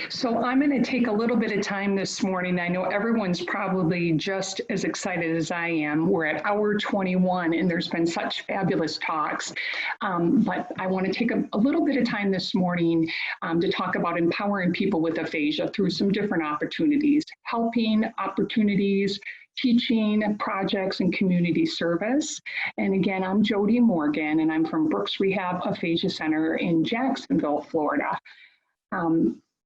So I'm going to take a little bit of time this morning. I know everyone's probably just as excited as I am. We're at hour 21 and there's been such fabulous talks. But I want to take a little bit of time this morning to talk about empowering people with aphasia through some different opportunities, helping opportunities, teaching, projects, and community service. And again, I'm Jodi Morgan, and I'm from Brooks Rehab Aphasia Center in Jacksonville, Florida.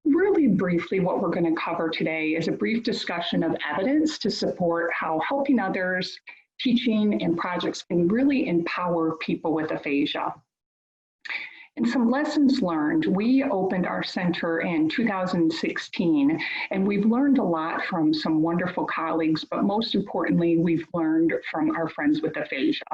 Really briefly, what we're going to cover today is a brief discussion of evidence to support how helping others, teaching, and projects can really empower people with aphasia. And some lessons learned. We opened our center in 2016, and we've learned a lot from some wonderful colleagues, but most importantly, we've learned from our friends with aphasia.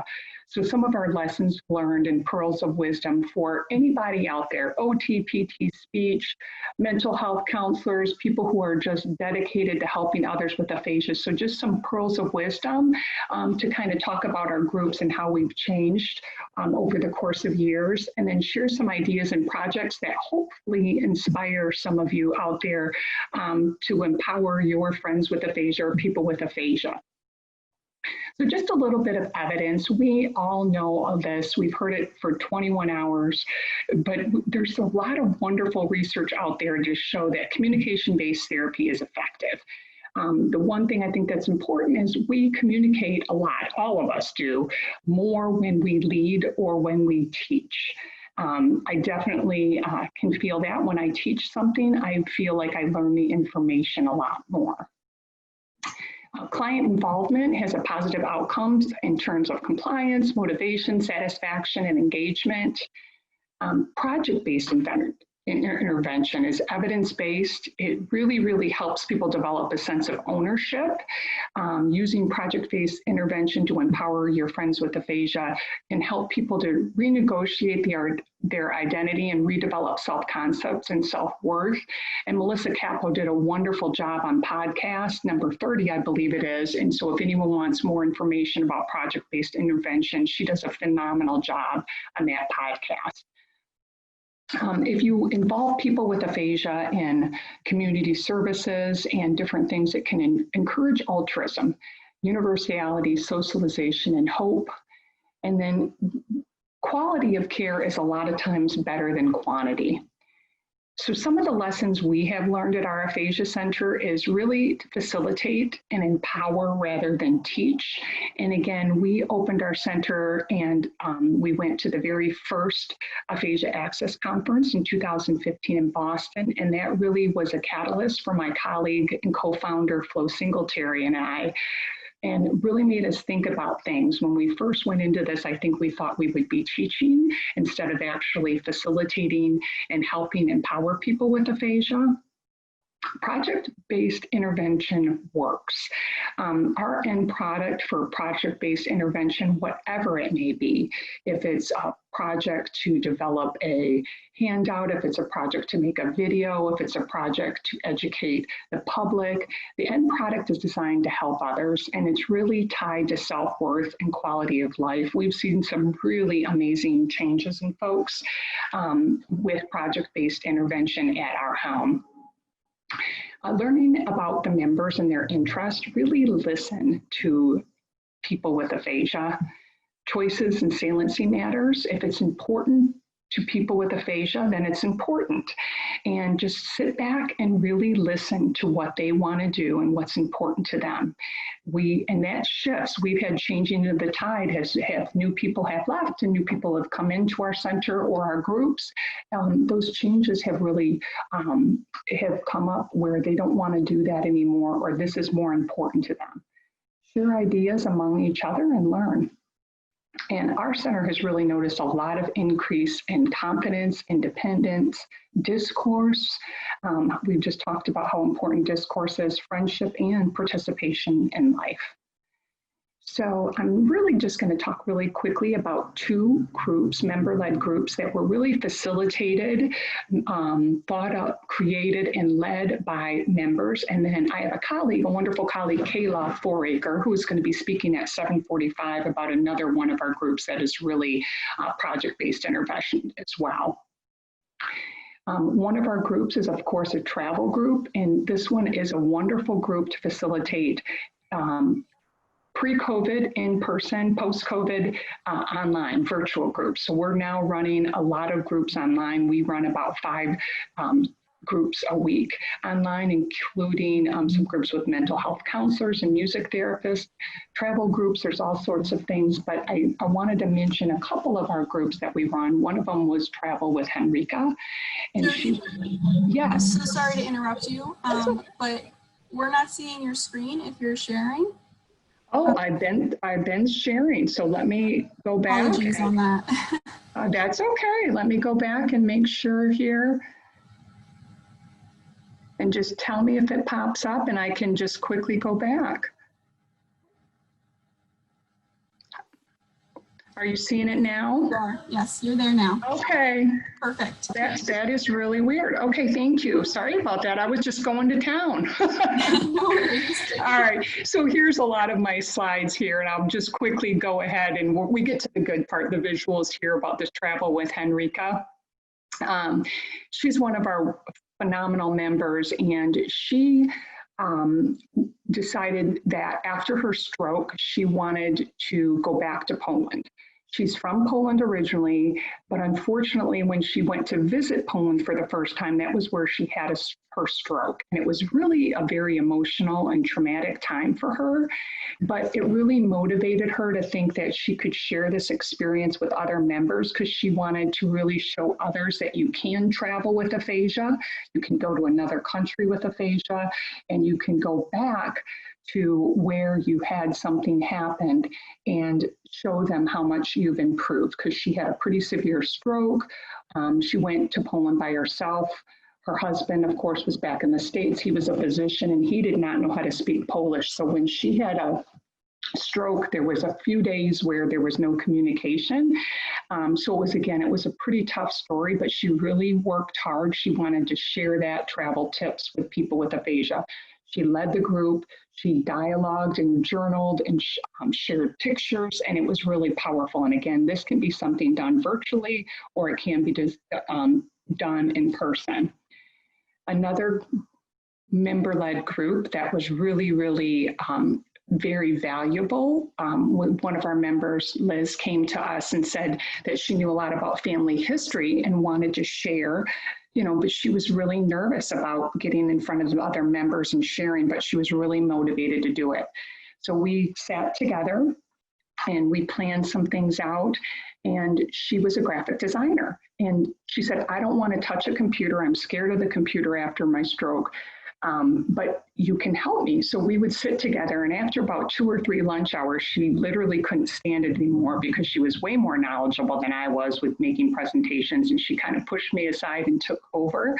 So some of our lessons learned and pearls of wisdom for anybody out there, OT, PT, speech, mental health counselors, people who are just dedicated to helping others with aphasia. So just some pearls of wisdom to kind of talk about our groups and how we've changed over the course of years, and then share some ideas and projects that hopefully inspire some of you out there to empower your friends with aphasia or people with aphasia. So just a little bit of evidence. We all know of this. We've heard it for 21 hours, but there's a lot of wonderful research out there to show that communication-based therapy is effective. The one thing I think that's important is we communicate a lot, all of us do, more when we lead or when we teach. I definitely can feel that when I teach something, I feel like I learn the information a lot more. Client involvement has a positive outcomes in terms of compliance, motivation, satisfaction, and engagement. Project-based intervention is evidence-based. It really helps people develop a sense of ownership. Using project-based intervention to empower your friends with aphasia can help people to renegotiate their identity and redevelop self-concepts and self-worth. And Melissa Capo did a wonderful job on podcast number 30, I believe it is. And so if anyone wants more information about project-based intervention, she does a phenomenal job on that podcast. If you involve people with aphasia in community services and different things, it can encourage altruism, universality, socialization, and hope. And then quality of care is a lot of times better than quantity. So some of the lessons we have learned at our Aphasia Center is really to facilitate and empower rather than teach. And again, we opened our center and we went to the very first Aphasia Access Conference in 2015 in Boston. And that really was a catalyst for my colleague and co-founder Flo Singletary and I, and really made us think about things. When we first went into this, I think we thought we would be teaching instead of actually facilitating and helping empower people with aphasia. Project-based intervention works. Our end product for project-based intervention, whatever it may be, if it's a project to develop a handout, if it's a project to make a video, if it's a project to educate the public, the end product is designed to help others, and it's really tied to self-worth and quality of life. We've seen some really amazing changes in folks with project-based intervention at our home. Learning about the members and their interests, really listen to people with aphasia. Choices and saliency matters. If it's important to people with aphasia, then it's important. And just sit back and really listen to what they want to do and what's important to them. And that shifts. We've had changing of the tide as new people have left and new people have come into our center or our groups. Those changes have really have come up where they don't want to do that anymore, or this is more important to them. Share ideas among each other and learn. And our center has really noticed a lot of increase in confidence, independence, discourse. We've just talked about how important discourse is, friendship, and participation in life. So I'm really just going to talk really quickly about two groups, member-led groups that were really facilitated, thought up, created, and led by members. And then I have a colleague, a wonderful colleague, Kayla Foraker, who is going to be speaking at 7:45 about another one of our groups that is really project-based intervention as well. One of our groups is, of course, a travel group, and this one is a wonderful group to facilitate pre-COVID in person, post-COVID online virtual groups. So we're now running a lot of groups online. We run about 5 groups a week online, including some groups with mental health counselors and music therapists, travel groups, there's all sorts of things. But I wanted to mention a couple of our groups that we run. One of them was Travel with Henrika. And Jodi, yes. I'm so sorry to interrupt you, but we're not seeing your screen if you're sharing. Oh, I've been sharing, so let me go back. Apologies on that. That's okay. Let me go back and make sure here. And just tell me if it pops up and I can just quickly go back. Are you seeing it now? Sure. Yes, you're there now. Okay. Perfect. That is really weird. Okay, thank you. Sorry about that. I was just going to town. No worries. All right, so here's a lot of my slides here, and I'll just quickly go ahead and we get to the good part, the visuals here about this Travel with Henrika. She's one of our phenomenal members, and she decided that after her stroke, she wanted to go back to Poland. She's from Poland originally, but unfortunately, when she went to visit Poland for the first time, that was where she had her stroke. And it was really a very emotional and traumatic time for her, but it really motivated her to think that she could share this experience with other members, because she wanted to really show others that you can travel with aphasia, you can go to another country with aphasia, and you can go back to where you had something happen and show them how much you've improved, because she had a pretty severe stroke. She went to Poland by herself. Her husband, of course, was back in the States. He was a physician and he did not know how to speak Polish. So when she had a stroke, there was a few days where there was no communication. So it was a pretty tough story, but she really worked hard. She wanted to share that travel tips with people with aphasia. She led the group, she dialogued and journaled and shared pictures, and it was really powerful. And again, this can be something done virtually, or it can be done in person. Another member-led group that was really, really very valuable. One of our members, Liz, came to us and said that she knew a lot about family history and wanted to share, but she was really nervous about getting in front of the other members and sharing, but she was really motivated to do it. So we sat together and we planned some things out, and she was a graphic designer. And she said, I don't want to touch a computer. I'm scared of the computer after my stroke. But you can help me. So we would sit together, and after about 2 or 3 lunch hours, she literally couldn't stand it anymore because she was way more knowledgeable than I was with making presentations, and she kind of pushed me aside and took over.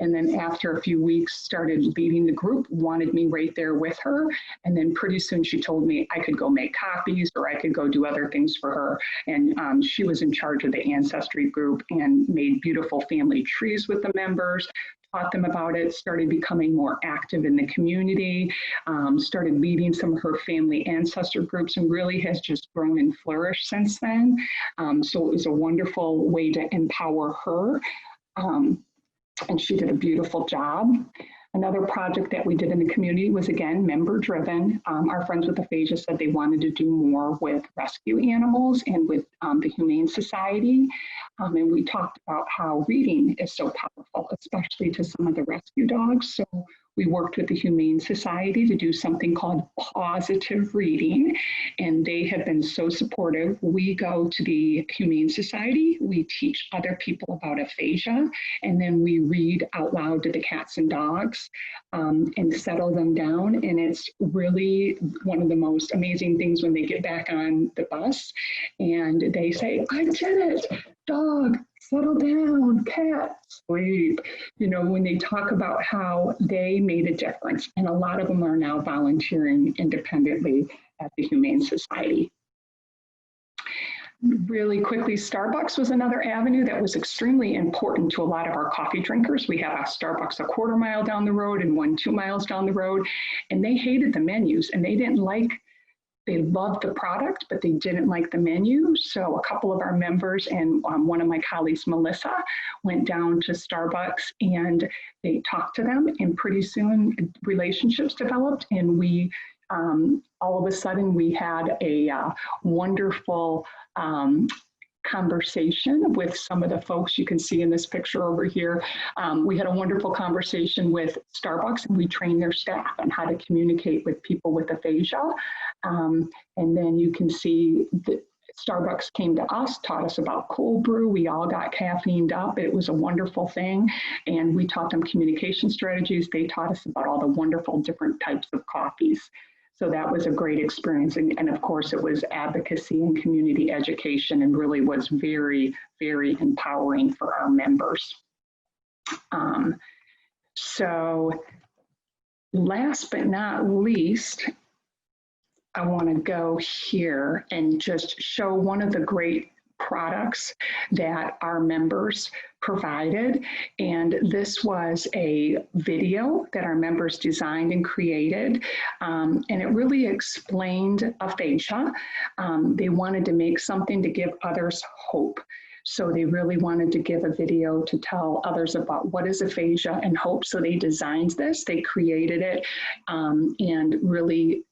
And then after a few weeks, started leading the group, wanted me right there with her. And then pretty soon she told me I could go make copies or I could go do other things for her. And she was in charge of the ancestry group and made beautiful family trees with the members, taught them about it, started becoming more active in the community, started leading some of her family ancestor groups, and really has just grown and flourished since then. So it was a wonderful way to empower her, and she did a beautiful job. Another project that we did in the community was, again, member-driven. Our Friends with Aphasia said they wanted to do more with rescue animals and with the Humane Society. And we talked about how reading is so powerful, especially to some of the rescue dogs. So we worked with the Humane Society to do something called positive reading, and they have been so supportive. We go to the Humane Society, we teach other people about aphasia, and then we read out loud to the cats and dogs and settle them down. And it's really one of the most amazing things when they get back on the bus and they say, I did it, dog, settle down, cat, sleep. When they talk about how they made a difference, and a lot of them are now volunteering independently at the Humane Society. Really quickly, Starbucks was another avenue that was extremely important to a lot of our coffee drinkers. We have a Starbucks a quarter mile down the road and one 2 miles down the road, and they hated the menus, and they loved the product, but they didn't like the menu. So a couple of our members and one of my colleagues, Melissa, went down to Starbucks and they talked to them, and pretty soon relationships developed, and we all of a sudden we had a wonderful conversation with some of the folks you can see in this picture over here. We had a wonderful conversation with Starbucks, and we trained their staff on how to communicate with people with aphasia. And then you can see that Starbucks came to us, taught us about cold brew. We all got caffeined up. It was a wonderful thing. And we taught them communication strategies. They taught us about all the wonderful different types of coffees. So that was a great experience. And of course, it was advocacy and community education, and really was very, very empowering for our members. So last but not least, I want to go here and just show one of the great products that our members provided. And this was a video that our members designed and created. And it really explained aphasia. They wanted to make something to give others hope. So they really wanted to give a video to tell others about what is aphasia and hope. So they designed this, they created it, and really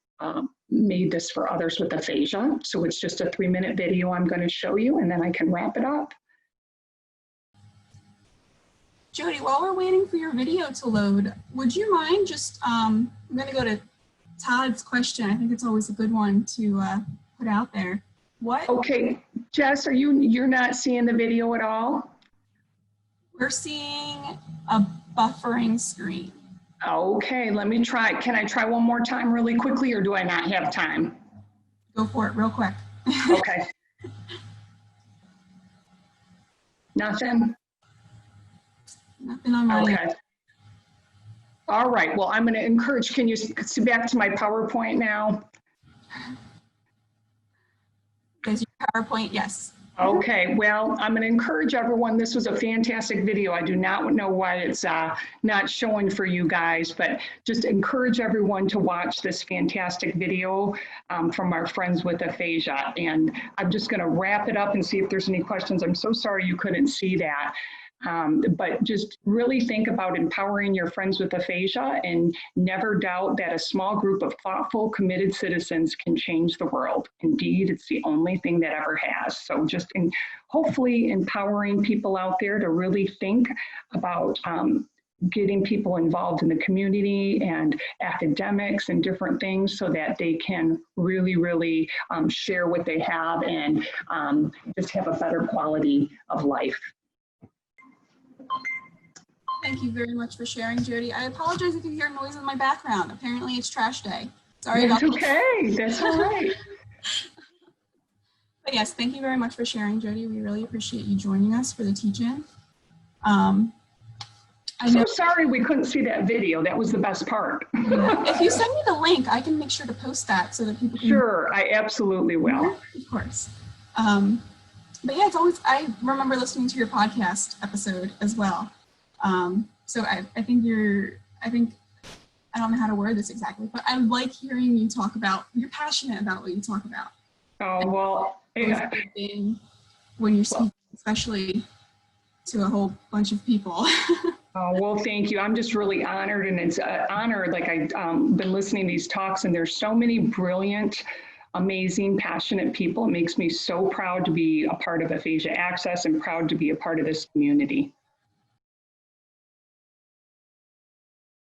made this for others with aphasia. So it's just a 3-minute video I'm going to show you, and then I can wrap it up. Jodi, while we're waiting for your video to load, would you mind just, I'm going to go to Todd's question. I think it's always a good one to put out there. What? Okay, Jess, you're not seeing the video at all? We're seeing a buffering screen. Okay, let me try. Can I try one more time really quickly, or do I not have time? Go for it real quick. Okay. Nothing? Nothing on my end. All right, well, I'm going to encourage, can you see back to my PowerPoint now? There's your PowerPoint, yes. Okay, well, I'm going to encourage everyone. This was a fantastic video. I do not know why it's not showing for you guys, but just encourage everyone to watch this fantastic video from our friends with aphasia. And I'm just going to wrap it up and see if there's any questions. I'm so sorry you couldn't see that. But just really think about empowering your friends with aphasia, and never doubt that a small group of thoughtful, committed citizens can change the world. Indeed, it's the only thing that ever has. So just hopefully empowering people out there to really think about getting people involved in the community and academics and different things, so that they can really, really share what they have and just have a better quality of life. Thank you very much for sharing, Jodi. I apologize if you hear noise in my background. Apparently it's trash day. Sorry about that. That's okay. That's all right. But yes, thank you very much for sharing, Jodi. We really appreciate you joining us for the teach-in. So sorry we couldn't see that video. That was the best part. Yeah. If you send me the link, I can make sure to post that so that people can. Sure, I absolutely will. Of course. But yeah, it's always, I remember listening to your podcast episode as well. So I think I don't know how to word this exactly, but I like hearing you talk about, you're passionate about what you talk about. Oh, well, yeah. When you're speaking, especially to a whole bunch of people. Oh, well, thank you. I'm just really honored, and it's an honor. Like I've been listening to these talks, and there's so many brilliant, amazing, passionate people. It makes me so proud to be a part of Aphasia Access and proud to be a part of this community.